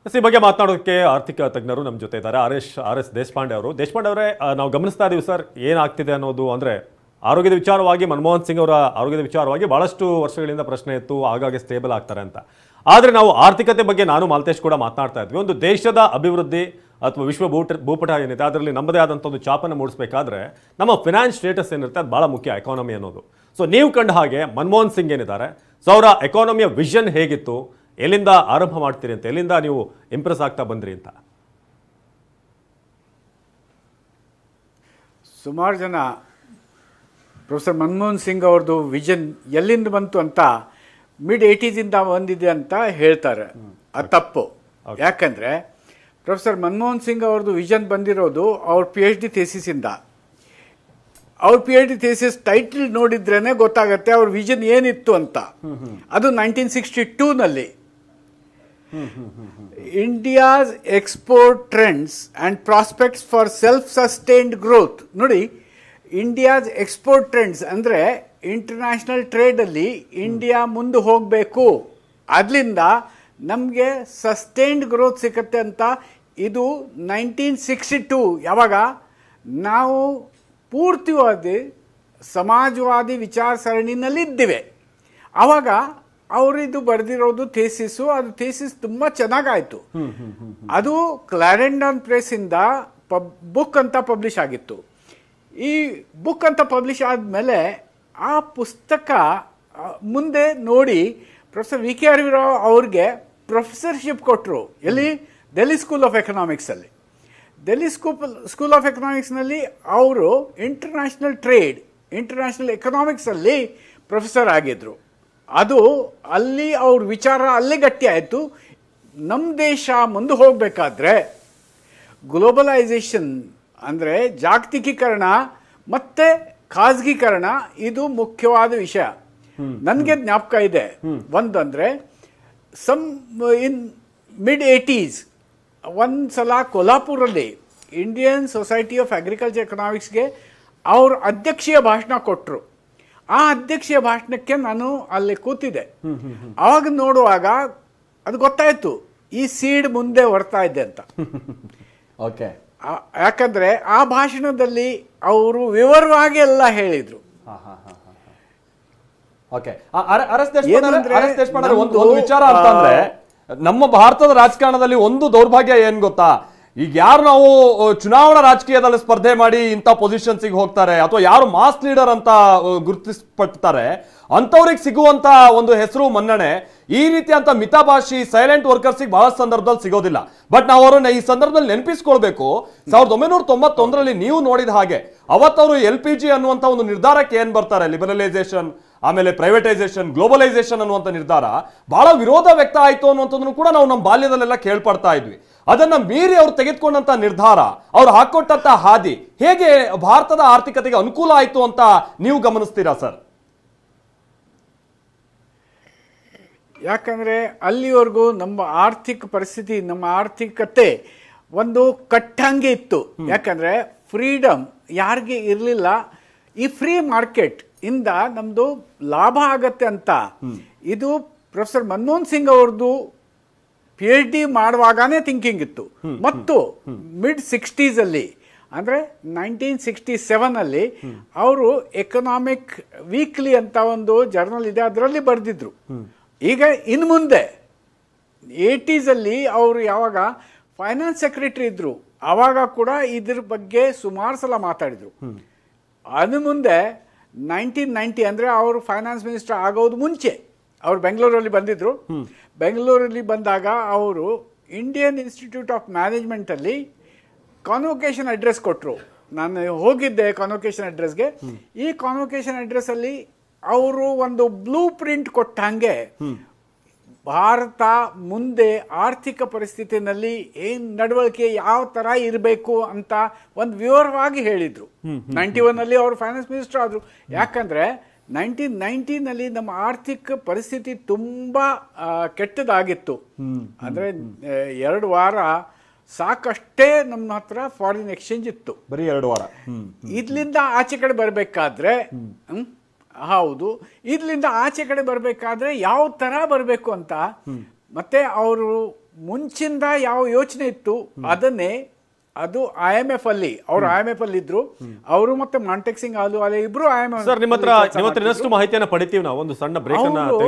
ಈ ಬಗ್ಗೆ ಮಾತನಾಡೋದಕ್ಕೆ ಆರ್ಥಿಕ ತಜ್ಞರು ನಮ್ಮ ಜೊತೆ ಇದ್ದಾರೆ. ಆರ್ ಎಸ್ ದೇಶಪಾಂಡೆ ಅವರು. ದೇಶಪಾಂಡೆ ಅವರೇ, ನಾವು ಗಮನಿಸ್ತಾ ಇದೀವಿ ಸರ್, ಏನಾಗ್ತಿದೆ ಅನ್ನೋದು. ಅಂದರೆ ಆರೋಗ್ಯದ ವಿಚಾರವಾಗಿ ಮನಮೋಹನ್ ಸಿಂಗ್ ಅವರ ಆರೋಗ್ಯದ ವಿಚಾರವಾಗಿ ಭಾಳಷ್ಟು ವರ್ಷಗಳಿಂದ ಪ್ರಶ್ನೆ ಇತ್ತು, ಆಗಾಗ್ಗೆ ಸ್ಟೇಬಲ್ ಆಗ್ತಾರೆ ಅಂತ. ಆದರೆ ನಾವು ಆರ್ಥಿಕತೆ ಬಗ್ಗೆ ನಾನು ಮಾಲ್ತೇಶ್ ಕೂಡ ಮಾತನಾಡ್ತಾ ಇದ್ವಿ. ಒಂದು ದೇಶದ ಅಭಿವೃದ್ಧಿ ಅಥವಾ ವಿಶ್ವ ಭೂಪಟ ಏನಿದೆ ಅದರಲ್ಲಿ ನಮ್ಮದೇ ಆದಂಥ ಒಂದು ಛಾಪನ್ನು ಮೂಡಿಸಬೇಕಾದ್ರೆ ನಮ್ಮ ಫಿನಾನ್ಸ್ ಸ್ಟೇಟಸ್ ಏನಿರುತ್ತೆ ಅದು ಭಾಳ ಮುಖ್ಯ, ಎಕಾನಮಿ ಅನ್ನೋದು. ಸೊ ನೀವು ಕಂಡ ಹಾಗೆ ಮನಮೋಹನ್ ಸಿಂಗ್ ಏನಿದ್ದಾರೆ, ಸೊ ಅವರ ಎಕಾನಮಿಯ ವಿಷನ್ ಹೇಗಿತ್ತು, ಎಲ್ಲಿಂದ ಆರಂಭ ಮಾಡ್ತೀರಿ ಅಂತ, ಎಲ್ಲಿಂದ ನೀವು ಇಂಪ್ರೆಸ್ ಆಗ್ತಾ ಬಂದ್ರಿ ಅಂತ? ಸುಮಾರು ಜನ ಪ್ರೊಫೆಸರ್ ಮನಮೋಹನ್ ಸಿಂಗ್ ಅವ್ರದ್ದು ವಿಷನ್ ಎಲ್ಲಿಂದ ಬಂತು ಅಂತ ಮಿಡ್-80s ಬಂದಿದೆ ಅಂತ ಹೇಳ್ತಾರೆ. ಅದು ತಪ್ಪು. ಯಾಕಂದರೆ ಪ್ರೊಫೆಸರ್ ಮನಮೋಹನ್ ಸಿಂಗ್ ಅವ್ರದ್ದು ವಿಷನ್ ಬಂದಿರೋದು ಅವ್ರ PhD ಥೇಸಿಸಿಂದ. ಅವ್ರ PhD ಥೇಸಿಸ್ ಟೈಟಲ್ ನೋಡಿದ್ರೇ ಗೊತ್ತಾಗತ್ತೆ ಅವ್ರ ವಿಷನ್ ಏನಿತ್ತು ಅಂತ. ಅದು 1962ನಲ್ಲಿ India's export trends and prospects for self sustained growth. ನೋಡಿ, ಇಂಡಿಯಾಸ್ ಎಕ್ಸ್ಪೋರ್ಟ್ ಟ್ರೆಂಡ್ಸ್ ಅಂದರೆ ಇಂಟರ್ನ್ಯಾಷನಲ್ ಟ್ರೇಡಲ್ಲಿ ಇಂಡಿಯಾ ಮುಂದೆ ಹೋಗಬೇಕು, ಅದರಿಂದ ನಮಗೆ ಸಸ್ಟೈನ್ಡ್ ಗ್ರೋತ್ ಸಿಗುತ್ತೆ ಅಂತ. ಇದು 1962, ಯಾವಾಗ ನಾವು ಪೂರ್ತಿವಾದಿ ಸಮಾಜವಾದಿ ವಿಚಾರಸರಣಿನಲ್ಲಿದ್ದೇವೆ. ಆವಾಗ ಅವರಿದು ಬರೆದಿರೋದು ಥೇಸಿಸು. ಅದು ಥೇಸಿಸ್ ತುಂಬ ಚೆನ್ನಾಗಾಯಿತು. ಅದು ಕ್ಲಾರೆಂಡನ್ ಪ್ರೆಸ್ಸಿಂದ ಬುಕ್ ಅಂತ ಪಬ್ಲಿಷ್ ಆಗಿತ್ತು. ಈ ಬುಕ್ ಅಂತ ಪಬ್ಲಿಷ್ ಆದಮೇಲೆ ಆ ಪುಸ್ತಕ ಮುಂದೆ ನೋಡಿ ಪ್ರೊಫೆಸರ್ VKR ರಾವ್ ಅವ್ರಿಗೆ ಪ್ರೊಫೆಸರ್ಶಿಪ್ ಕೊಟ್ಟರು. ಎಲ್ಲಿ? ಡೆಲ್ಲಿ ಸ್ಕೂಲ್ ಆಫ್ ಎಕನಾಮಿಕ್ಸಲ್ಲಿ. ಡೆಲ್ಲಿ ಸ್ಕೂಲ್ ಆಫ್ ಎಕನಾಮಿಕ್ಸ್ನಲ್ಲಿ ಅವರು ಇಂಟರ್ನ್ಯಾಷನಲ್ ಟ್ರೇಡ್, ಇಂಟರ್ನ್ಯಾಷನಲ್ ಎಕನಾಮಿಕ್ಸಲ್ಲಿ ಪ್ರೊಫೆಸರ್ ಆಗಿದ್ದರು. ಅದು ಅಲ್ಲಿ ಅವ್ರ ವಿಚಾರ ಅಲ್ಲೇ ಗಟ್ಟಿ ಆಯಿತು. ನಮ್ಮ ದೇಶ ಮುಂದೆ ಹೋಗಬೇಕಾದ್ರೆ ಗ್ಲೋಬಲೈಸೇಷನ್ ಅಂದರೆ ಜಾಗತಿಕೀಕರಣ ಮತ್ತು ಖಾಸಗೀಕರಣ ಇದು ಮುಖ್ಯವಾದ ವಿಷಯ. ನನಗೆ ಜ್ಞಾಪಕ ಇದೆ ಒಂದಂದರೆ ಇನ್ ಮಿಡ್-80s ಒಂದು ಸಲ ಕೊಲ್ಹಾಪುರಲ್ಲಿ ಇಂಡಿಯನ್ ಸೊಸೈಟಿ ಆಫ್ ಅಗ್ರಿಕಲ್ಚರ್ ಎಕನಾಮಿಕ್ಸ್ಗೆ ಅವ್ರ ಅಧ್ಯಕ್ಷೀಯ ಭಾಷಣ ಕೊಟ್ಟರು. ಆ ಅಧ್ಯಕ್ಷೀಯ ಭಾಷಣಕ್ಕೆ ನಾನು ಅಲ್ಲಿ ಕೂತಿದ್ದೆ. ಆವಾಗ ನೋಡುವಾಗ ಅದು ಗೊತ್ತಾಯಿತು ಈ ಸೀಡ್ ಮುಂದೆ ಹೊರ್ತಾ ಇದೆ ಅಂತ. ಓಕೆ. ಯಾಕಂದ್ರೆ ಆ ಭಾಷಣದಲ್ಲಿ ಅವರು ವಿವರವಾಗಿ ಎಲ್ಲ ಹೇಳಿದ್ರು. ಒಂದು ವಿಚಾರ ಅಂತಂದ್ರೆ, ನಮ್ಮ ಭಾರತದ ರಾಜಕಾರಣದಲ್ಲಿ ಒಂದು ದೌರ್ಭಾಗ್ಯ ಏನ್ ಗೊತ್ತಾ, ಈಗ ಯಾರು ನಾವು ಚುನಾವಣಾ ರಾಜಕೀಯದಲ್ಲಿ ಸ್ಪರ್ಧೆ ಮಾಡಿ ಇಂಥ ಪೊಸಿಷನ್ಸಿಗೆ ಹೋಗ್ತಾರೆ ಅಥವಾ ಯಾರು ಮಾಸ್ ಲೀಡರ್ ಅಂತ ಗುರುತಿಸಪಡ್ತಾರೆ ಅಂತವ್ರಿಗೆ ಸಿಗುವಂತ ಒಂದು ಹೆಸರು ಮನ್ನಣೆ ಈ ರೀತಿ ಅಂತ ಮಿತಭಾಷಿ ಸೈಲೆಂಟ್ ವರ್ಕರ್ಸಿಗೆ ಬಹಳ ಸಂದರ್ಭದಲ್ಲಿ ಸಿಗೋದಿಲ್ಲ. ಬಟ್ ನಾವು ಅವರನ್ನ ಈ ಸಂದರ್ಭದಲ್ಲಿ ನೆನಪಿಸ್ಕೊಳ್ಬೇಕು. 1991ರಲ್ಲಿ ನೀವು ನೋಡಿದ ಹಾಗೆ ಅವತ್ತವರು LPG ಅನ್ನುವಂತ ಒಂದು ನಿರ್ಧಾರಕ್ಕೆ ಏನ್ ಬರ್ತಾರೆ, ಲಿಬರಲೈಸೇಷನ್ ಆಮೇಲೆ ಪ್ರೈವೇಟೈಸೇಷನ್ ಗ್ಲೋಬಲೈಸೇಷನ್ ಅನ್ನುವಂಥ ನಿರ್ಧಾರ ಬಹಳ ವಿರೋಧ ವ್ಯಕ್ತ ಆಯಿತು ಅನ್ನುವಂಥದ್ದನ್ನು ಕೂಡ ನಾವು ನಮ್ಮ ಬಾಲ್ಯದಲ್ಲೆಲ್ಲ ಕೇಳ್ಪಡ್ತಾ ಇದ್ವಿ. ಅದನ್ನ ಮೀರಿ ಅವ್ರು ತೆಗೆದುಕೊಂಡಂತ ನಿರ್ಧಾರ, ಅವ್ರು ಹಾಕೊಟ್ಟಂತ ಹಾದಿ ಹೇಗೆ ಭಾರತದ ಆರ್ಥಿಕತೆಗೆ ಅನುಕೂಲ ಆಯಿತು ಅಂತ ನೀವು ಗಮನಿಸ್ತೀರಾ ಸರ್? ಯಾಕಂದ್ರೆ ಅಲ್ಲಿವರೆಗೂ ನಮ್ಮ ಆರ್ಥಿಕ ಪರಿಸ್ಥಿತಿ, ನಮ್ಮ ಆರ್ಥಿಕತೆ ಒಂದು ಕಟ್ಟಂಗೆ ಇತ್ತು. ಯಾಕಂದ್ರೆ ಫ್ರೀಡಮ್ ಯಾರಿಗೆ ಇರಲಿಲ್ಲ. ಈ ಫ್ರೀ ಮಾರ್ಕೆಟ್ ಇಂದ ನಮ್ದು ಲಾಭ ಆಗತ್ತೆ ಅಂತ ಇದು ಪ್ರೊಫೆಸರ್ ಮನಮೋಹನ್ ಸಿಂಗ್ ಅವ್ರದ್ದು PhD ಮಾಡುವಾಗನೇ ಥಿಂಕಿಂಗ್ ಇತ್ತು. ಮತ್ತು ಮಿಡ್-60s ಅಲ್ಲಿ ಅಂದರೆ 1967 ಅವರು ಎಕನಾಮಿಕ್ ವೀಕ್ಲಿ ಅಂತ ಒಂದು ಜರ್ನಲ್ ಇದೆ, ಅದರಲ್ಲಿ ಬರೆದಿದ್ರು. ಈಗ ಇನ್ನು ಮುಂದೆ 80s ಅಲ್ಲಿ ಅವರು ಯಾವಾಗ ಫೈನಾನ್ಸ್ ಸೆಕ್ರೆಟರಿ ಇದ್ರು ಆವಾಗ ಕೂಡ ಇದ್ರ ಬಗ್ಗೆ ಸುಮಾರು ಸಲ ಮಾತಾಡಿದ್ರು. ಅದು ಮುಂದೆ 1990 ಅಂದರೆ ಅವರು ಫೈನಾನ್ಸ್ ಮಿನಿಸ್ಟರ್ ಆಗೋದು ಮುಂಚೆ ಅವರು ಬೆಂಗಳೂರಲ್ಲಿ ಬಂದಿದ್ರು. ಬೆಂಗಳೂರಲ್ಲಿ ಬಂದಾಗ ಅವರು ಇಂಡಿಯನ್ ಇನ್ಸ್ಟಿಟ್ಯೂಟ್ ಆಫ್ ಮ್ಯಾನೇಜ್ಮೆಂಟಲ್ಲಿ ಕಾನ್ವೊಕೇಶನ್ ಅಡ್ರೆಸ್ ಕೊಟ್ಟರು. ನಾನು ಹೋಗಿದ್ದೆ ಕಾನ್ವೊಕೇಶನ್ ಅಡ್ರೆಸ್ಗೆ. ಈ ಕಾನ್ವೊಕೇಶನ್ ಅಡ್ರೆಸ್ಸಲ್ಲಿ ಅವರು ಒಂದು ಬ್ಲೂ ಪ್ರಿಂಟ್ ಕೊಟ್ಟ ಹಾಗೆ ಭಾರತ ಮುಂದೆ ಆರ್ಥಿಕ ಪರಿಸ್ಥಿತಿನಲ್ಲಿ ಏನು ನಡವಳಿಕೆ ಯಾವ ಥರ ಇರಬೇಕು ಅಂತ ಒಂದು ವಿವರವಾಗಿ ಹೇಳಿದರು. 91ನಲ್ಲಿ ಅವರು ಫೈನಾನ್ಸ್ ಮಿನಿಸ್ಟರ್ ಆದರು. ಯಾಕಂದರೆ 1990ನಲ್ಲಿ ನಮ್ಮ ಆರ್ಥಿಕ ಪರಿಸ್ಥಿತಿ ತುಂಬ ಕೆಟ್ಟದಾಗಿತ್ತು. ಅಂದರೆ 2 ವಾರ ಸಾಕಷ್ಟೇ ನಮ್ಮ ಹತ್ರ ಫಾರಿನ್ ಎಕ್ಸ್ಚೇಂಜ್ ಇತ್ತು. ಬರೀ 2 ವಾರ. ಇದ್ಲಿಂದ ಆಚೆ ಕಡೆ ಬರಬೇಕಾದ್ರೆ ಹೌದು, ಇದ್ಲಿಂದ ಆಚೆ ಕಡೆ ಬರಬೇಕಾದ್ರೆ ಯಾವ ಥರ ಬರಬೇಕು ಅಂತ ಮತ್ತೆ ಅವರು ಮುಂಚಿಂದ ಯಾವ ಯೋಚನೆ ಇತ್ತು ಅದನ್ನೇ ಅದು IMF ಅಲ್ಲಿ ಅವರು IMF ಅಲ್ಲಿ ಇದ್ರು ಅವರು ಮತ್ತೆ ಮಾಂಟೆಕ್ ಸಿಂಗ್ ಅಲ್ಲೂ ಇಬ್ರು IMF ಸರ್ ನಿಮ್ಮ ಹತ್ರ ಇನ್ನಷ್ಟು ಮಾಹಿತಿಯನ್ನ ಪಡಿತೀವಿ ನಾವು ಒಂದು ಸಣ್ಣ ಬ್ರೇಕ್ ಅನ್ನ